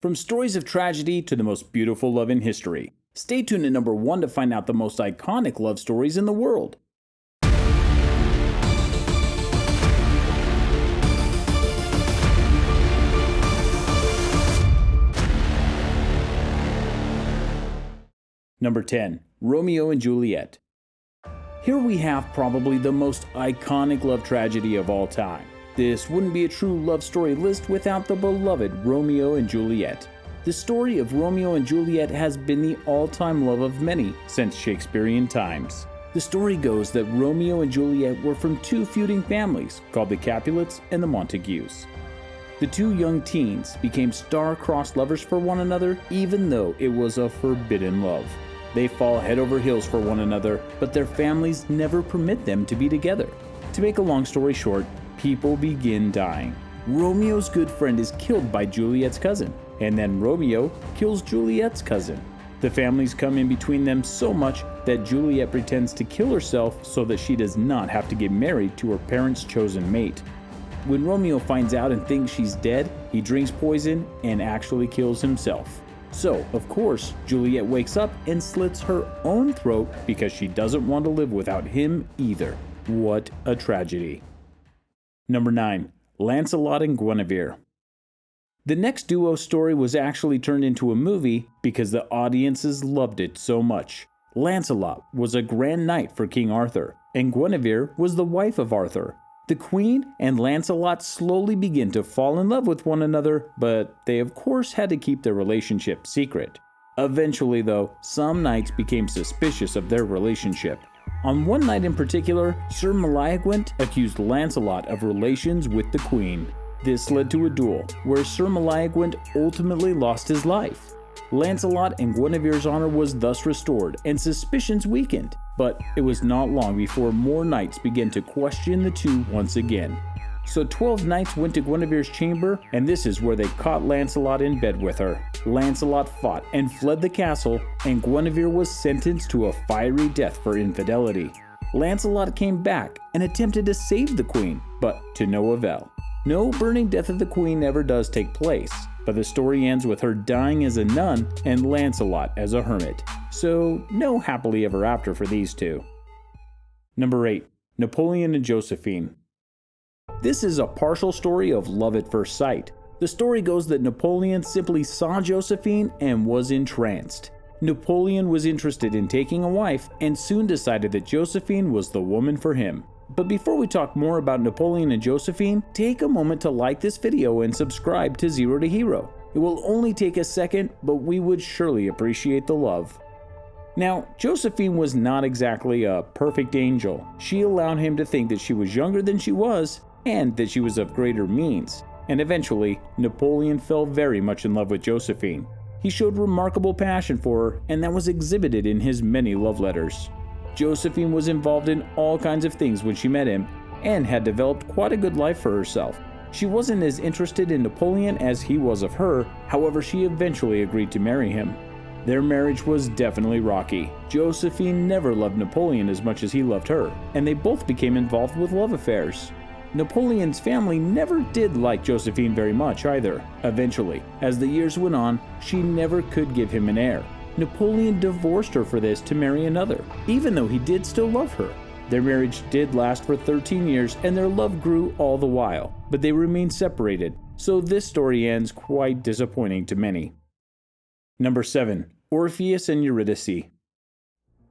From stories of tragedy to the most beautiful love in history. Stay tuned at number 1 to find out the most iconic love stories in the world. Number 10. Romeo and Juliet. Here we have probably the most iconic love tragedy of all time. This wouldn't be a true love story list without the beloved Romeo and Juliet. The story of Romeo and Juliet has been the all-time love of many since Shakespearean times. The story goes that Romeo and Juliet were from two feuding families called the Capulets and the Montagues. The two young teens became star-crossed lovers for one another even though it was a forbidden love. They fall head over heels for one another, but their families never permit them to be together. To make a long story short, people begin dying. Romeo's good friend is killed by Juliet's cousin, and then Romeo kills Juliet's cousin. The families come in between them so much that Juliet pretends to kill herself so that she does not have to get married to her parents' chosen mate. When Romeo finds out and thinks she's dead, he drinks poison and actually kills himself. So, of course, Juliet wakes up and slits her own throat because she doesn't want to live without him either. What a tragedy. Number 9. Lancelot and Guinevere. The next duo story was actually turned into a movie because the audiences loved it so much. Lancelot was a grand knight for King Arthur, and Guinevere was the wife of Arthur. The Queen and Lancelot slowly begin to fall in love with one another, but they of course had to keep their relationship secret. Eventually though, some knights became suspicious of their relationship. On one night in particular, Sir Maleagant accused Lancelot of relations with the Queen. This led to a duel, where Sir Maleagant ultimately lost his life. Lancelot and Guinevere's honor was thus restored, and suspicions weakened. But it was not long before more knights began to question the two once again. So 12 knights went to Guinevere's chamber, and this is where they caught Lancelot in bed with her. Lancelot fought and fled the castle, and Guinevere was sentenced to a fiery death for infidelity. Lancelot came back and attempted to save the queen, but to no avail. No burning death of the queen ever does take place, but the story ends with her dying as a nun and Lancelot as a hermit. So no happily ever after for these two. Number 8. Napoleon and Josephine. This is a partial story of love at first sight. The story goes that Napoleon simply saw Josephine and was entranced. Napoleon was interested in taking a wife and soon decided that Josephine was the woman for him. But before we talk more about Napoleon and Josephine, take a moment to like this video and subscribe to Zero to Hero. It will only take a second, but we would surely appreciate the love. Now, Josephine was not exactly a perfect angel. She allowed him to think that she was younger than she was, and that she was of greater means. And eventually, Napoleon fell very much in love with Josephine. He showed remarkable passion for her, and that was exhibited in his many love letters. Josephine was involved in all kinds of things when she met him, and had developed quite a good life for herself. She wasn't as interested in Napoleon as he was of her, however she eventually agreed to marry him. Their marriage was definitely rocky. Josephine never loved Napoleon as much as he loved her, and they both became involved with love affairs. Napoleon's family never did like Josephine very much either. Eventually, as the years went on, she never could give him an heir. Napoleon divorced her for this to marry another, even though he did still love her. Their marriage did last for 13 years and their love grew all the while, but they remained separated, so this story ends quite disappointing to many. Number 7. Orpheus and Eurydice.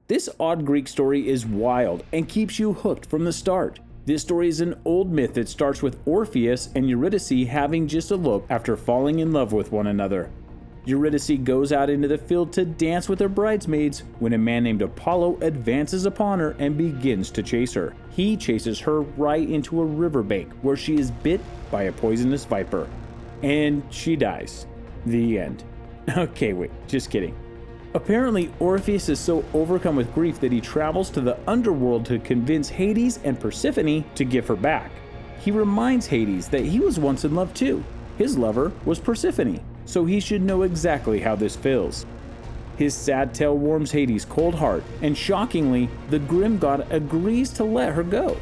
This odd Greek story is wild and keeps you hooked from the start. This story is an old myth that starts with Orpheus and Eurydice having just eloped after falling in love with one another. Eurydice goes out into the field to dance with her bridesmaids when a man named Apollo advances upon her and begins to chase her. He chases her right into a riverbank where she is bit by a poisonous viper. And she dies. The end. Okay, wait, just kidding. Apparently, Orpheus is so overcome with grief that he travels to the underworld to convince Hades and Persephone to give her back. He reminds Hades that he was once in love too. His lover was Persephone, so he should know exactly how this feels. His sad tale warms Hades' cold heart, and shockingly, the grim god agrees to let her go.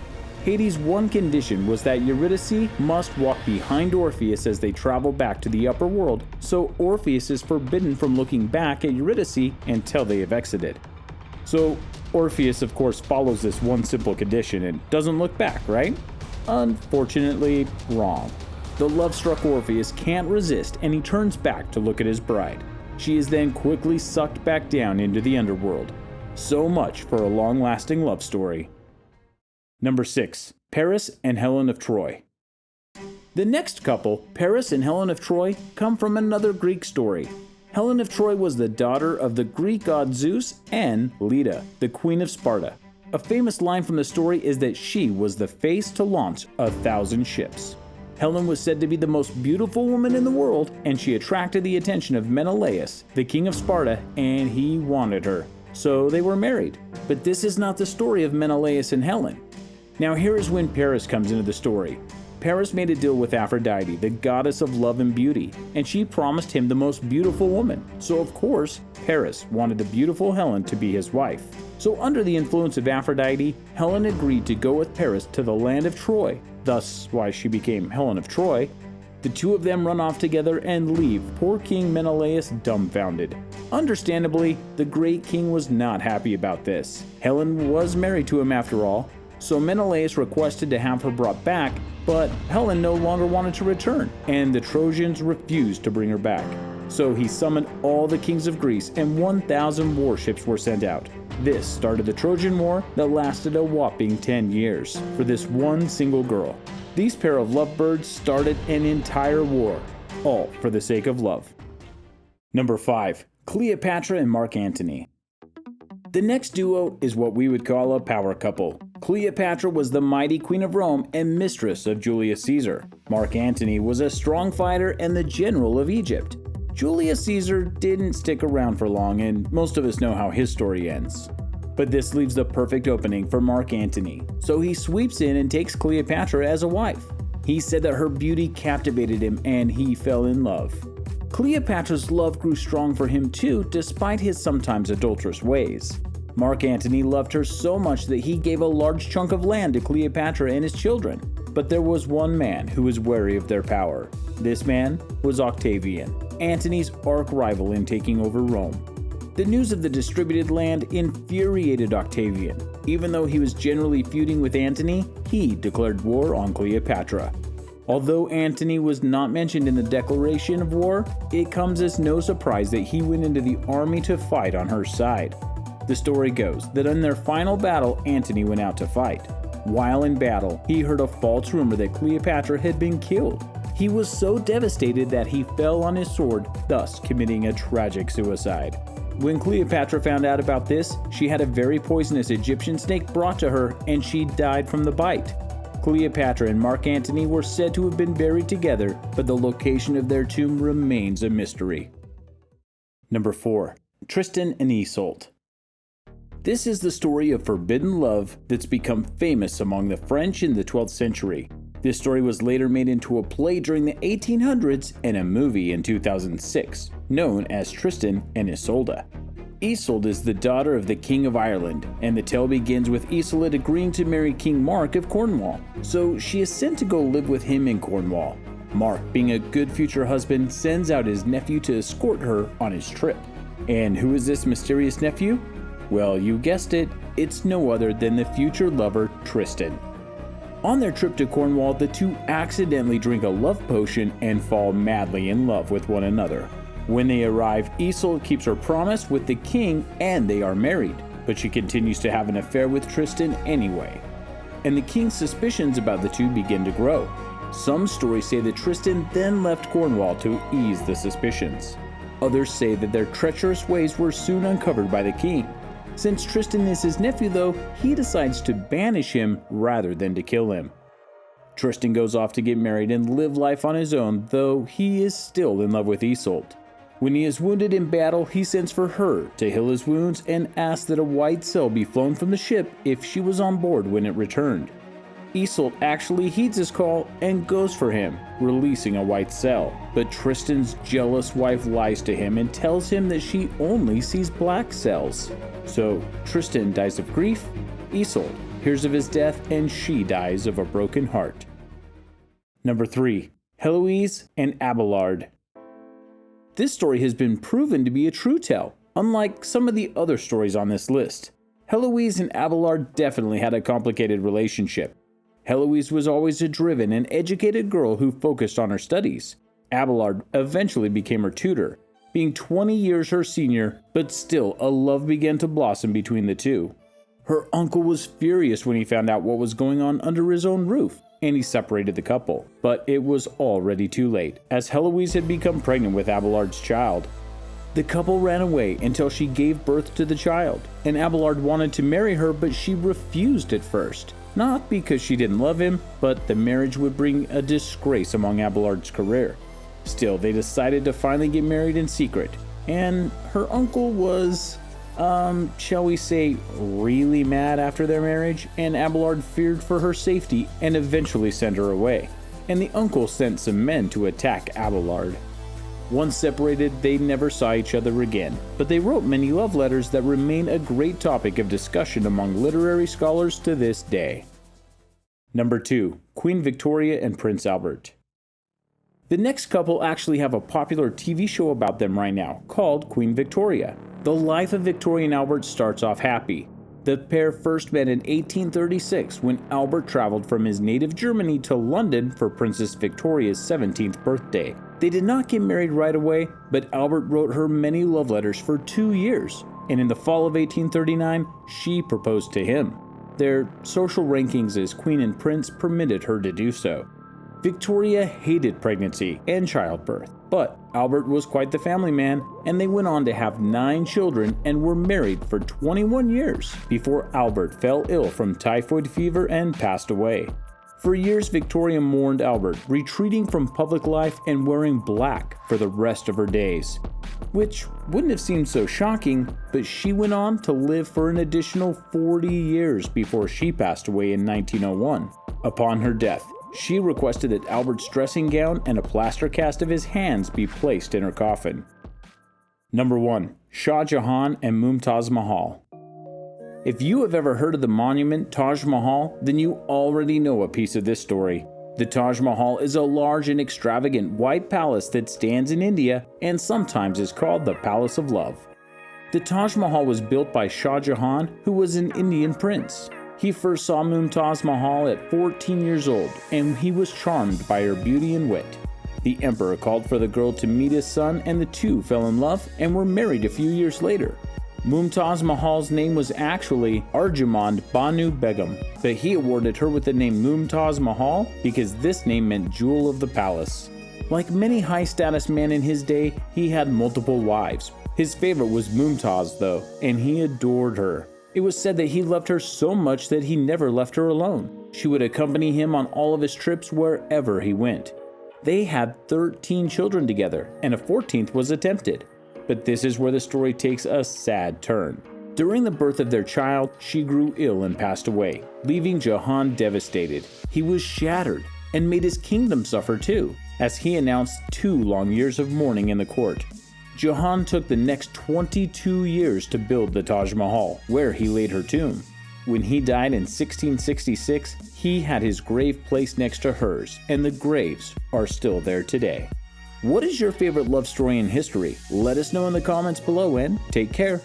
Hades' one condition was that Eurydice must walk behind Orpheus as they travel back to the upper world, so Orpheus is forbidden from looking back at Eurydice until they have exited. So Orpheus of course follows this one simple condition and doesn't look back, right? Unfortunately, wrong. The love-struck Orpheus can't resist and he turns back to look at his bride. She is then quickly sucked back down into the underworld. So much for a long-lasting love story. Number 6. Paris and Helen of Troy. The next couple, Paris and Helen of Troy, come from another Greek story. Helen of Troy was the daughter of the Greek god Zeus and Leda, the queen of Sparta. A famous line from the story is that she was the face to launch 1,000 ships. Helen was said to be the most beautiful woman in the world, and she attracted the attention of Menelaus, the king of Sparta, and he wanted her. So they were married. But this is not the story of Menelaus and Helen. Now here is when Paris comes into the story. Paris made a deal with Aphrodite, the goddess of love and beauty, and she promised him the most beautiful woman. So of course, Paris wanted the beautiful Helen to be his wife. So under the influence of Aphrodite, Helen agreed to go with Paris to the land of Troy, thus why she became Helen of Troy. The two of them run off together and leave poor King Menelaus dumbfounded. Understandably, the great king was not happy about this. Helen was married to him after all, so Menelaus requested to have her brought back, but Helen no longer wanted to return, and the Trojans refused to bring her back. So he summoned all the kings of Greece and 1,000 warships were sent out. This started the Trojan War that lasted a whopping 10 years for this one single girl. These pair of lovebirds started an entire war, all for the sake of love. Number 5. Cleopatra and Mark Antony. The next duo is what we would call a power couple. Cleopatra was the mighty queen of Rome and mistress of Julius Caesar. Mark Antony was a strong fighter and the general of Egypt. Julius Caesar didn't stick around for long, and most of us know how his story ends. But this leaves the perfect opening for Mark Antony, so he sweeps in and takes Cleopatra as a wife. He said that her beauty captivated him and he fell in love. Cleopatra's love grew strong for him too, despite his sometimes adulterous ways. Mark Antony loved her so much that he gave a large chunk of land to Cleopatra and his children. But there was one man who was wary of their power. This man was Octavian, Antony's arch-rival in taking over Rome. The news of the distributed land infuriated Octavian. Even though he was generally feuding with Antony, he declared war on Cleopatra. Although Antony was not mentioned in the declaration of war, it comes as no surprise that he went into the army to fight on her side. The story goes that in their final battle, Antony went out to fight. While in battle, he heard a false rumor that Cleopatra had been killed. He was so devastated that he fell on his sword, thus committing a tragic suicide. When Cleopatra found out about this, she had a very poisonous Egyptian snake brought to her and she died from the bite. Cleopatra and Mark Antony were said to have been buried together, but the location of their tomb remains a mystery. Number 4. Tristan and Isolde. This is the story of forbidden love that's become famous among the French in the 12th century. This story was later made into a play during the 1800s and a movie in 2006, known as Tristan and Isolde. Isolde is the daughter of the King of Ireland, and the tale begins with Isolde agreeing to marry King Mark of Cornwall, so she is sent to go live with him in Cornwall. Mark, being a good future husband, sends out his nephew to escort her on his trip. And who is this mysterious nephew? Well, you guessed it, it's no other than the future lover Tristan. On their trip to Cornwall, the two accidentally drink a love potion and fall madly in love with one another. When they arrive, Isolde keeps her promise with the king and they are married, but she continues to have an affair with Tristan anyway. And the king's suspicions about the two begin to grow. Some stories say that Tristan then left Cornwall to ease the suspicions. Others say that their treacherous ways were soon uncovered by the king. Since Tristan is his nephew though, he decides to banish him rather than to kill him. Tristan goes off to get married and live life on his own, though he is still in love with Isolde. When he is wounded in battle, he sends for her to heal his wounds and asks that a white sail be flown from the ship if she was on board when it returned. Isolde actually heeds his call and goes for him, releasing a white sail. But Tristan's jealous wife lies to him and tells him that she only sees black sails. So Tristan dies of grief, Isolde hears of his death and she dies of a broken heart. Number 3. Heloise and Abelard. This story has been proven to be a true tale, unlike some of the other stories on this list. Heloise and Abelard definitely had a complicated relationship. Heloise was always a driven and educated girl who focused on her studies. Abelard eventually became her tutor, being 20 years her senior, but still a love began to blossom between the two. Her uncle was furious when he found out what was going on under his own roof, and he separated the couple. But it was already too late, as Heloise had become pregnant with Abelard's child. The couple ran away until she gave birth to the child, and Abelard wanted to marry her, but she refused at first. Not because she didn't love him, but the marriage would bring a disgrace among Abelard's career. Still, they decided to finally get married in secret, and her uncle was, shall we say, really mad after their marriage, and Abelard feared for her safety and eventually sent her away. And the uncle sent some men to attack Abelard. Once separated, they never saw each other again, but they wrote many love letters that remain a great topic of discussion among literary scholars to this day. Number 2. Queen Victoria and Prince Albert. The next couple actually have a popular TV show about them right now, called Queen Victoria. The life of Victoria and Albert starts off happy. The pair first met in 1836 when Albert traveled from his native Germany to London for Princess Victoria's 17th birthday. They did not get married right away, but Albert wrote her many love letters for 2 years, and in the fall of 1839, she proposed to him. Their social rankings as queen and prince permitted her to do so. Victoria hated pregnancy and childbirth, but Albert was quite the family man, and they went on to have 9 children and were married for 21 years before Albert fell ill from typhoid fever and passed away. For years, Victoria mourned Albert, retreating from public life and wearing black for the rest of her days. Which wouldn't have seemed so shocking, but she went on to live for an additional 40 years before she passed away in 1901. Upon her death, she requested that Albert's dressing gown and a plaster cast of his hands be placed in her coffin. Number 1. Shah Jahan and Mumtaz Mahal. If you have ever heard of the monument Taj Mahal, then you already know a piece of this story. The Taj Mahal is a large and extravagant white palace that stands in India and sometimes is called the Palace of Love. The Taj Mahal was built by Shah Jahan, who was an Indian prince. He first saw Mumtaz Mahal at 14 years old, and he was charmed by her beauty and wit. The emperor called for the girl to meet his son, and the two fell in love and were married a few years later. Mumtaz Mahal's name was actually Arjumand Banu Begum, but he awarded her with the name Mumtaz Mahal because this name meant jewel of the palace. Like many high-status men in his day, he had multiple wives. His favorite was Mumtaz though, and he adored her. It was said that he loved her so much that he never left her alone. She would accompany him on all of his trips wherever he went. They had 13 children together, and a 14th was attempted. But this is where the story takes a sad turn. During the birth of their child, she grew ill and passed away, leaving Jahan devastated. He was shattered and made his kingdom suffer too, as he announced 2 long years of mourning in the court. Jahan took the next 22 years to build the Taj Mahal, where he laid her tomb. When he died in 1666, he had his grave placed next to hers, and the graves are still there today. What is your favorite love story in history? Let us know in the comments below, and take care.